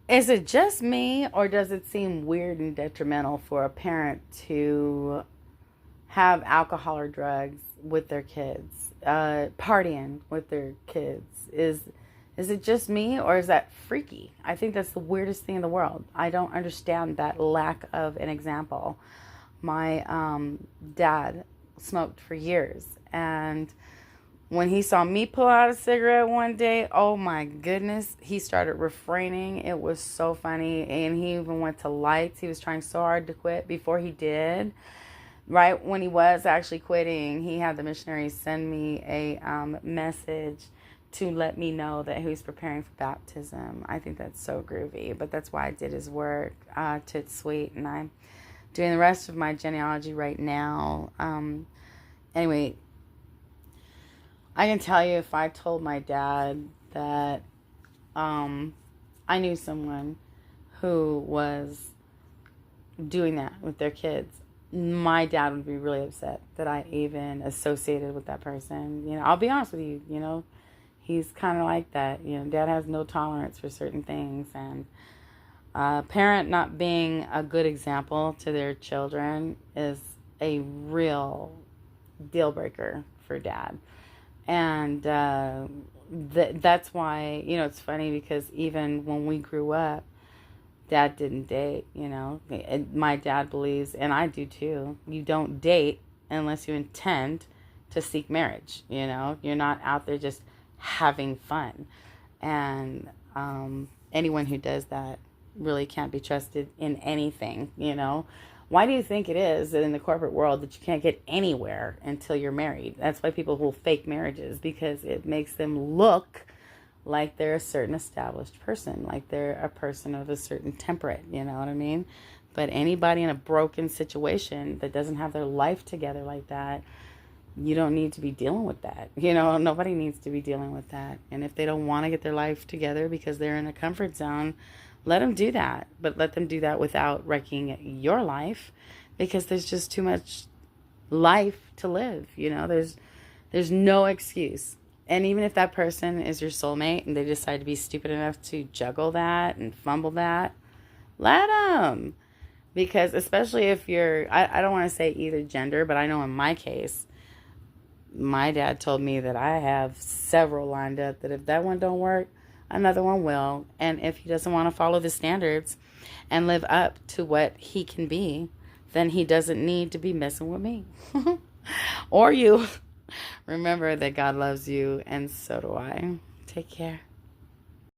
Is it just me, or does it seem weird and detrimental for a parent to have alcohol or drugs with their kids, partying with their kids? Is it just me, or is that freaky? I think that's the weirdest thing in the world. I don't understand that lack of an example. My dad smoked for years, and when he saw me pull out a cigarette one day, oh my goodness, he started refraining. It was so funny. And he even went to lights. He was trying so hard to quit before he did. Right when he was actually quitting, he had the missionaries send me a message to let me know that he was preparing for baptism. I think that's so groovy. But that's why I did his work. It's sweet. And I'm doing the rest of my genealogy right now. Anyway, I can tell you, if I told my dad that I knew someone who was doing that with their kids, my dad would be really upset that I even associated with that person. I'll be honest with you, he's kind of like that. Dad has no tolerance for certain things. And a parent not being a good example to their children is a real deal breaker for dad. And that's why, it's funny because even when we grew up, dad didn't date, And my dad believes, and I do too, you don't date unless you intend to seek marriage, You're not out there just having fun. And anyone who does that really can't be trusted in anything, Why do you think it is that in the corporate world that you can't get anywhere until you're married? That's why people will fake marriages, because it makes them look like they're a certain established person, like they're a person of a certain temperate, you know what I mean? But anybody in a broken situation that doesn't have their life together like that, you don't need to be dealing with that. Nobody needs to be dealing with that. And if they don't want to get their life together because they're in a comfort zone, let them do that, but let them do that without wrecking your life, because there's just too much life to live. There's no excuse. And even if that person is your soulmate and they decide to be stupid enough to juggle that and fumble that, let them. Because especially if I don't want to say either gender, but I know in my case, my dad told me that I have several lined up that if that one don't work, another one will. And if he doesn't want to follow the standards and live up to what he can be, then he doesn't need to be messing with me. Or you. Remember that God loves you, and so do I. Take care.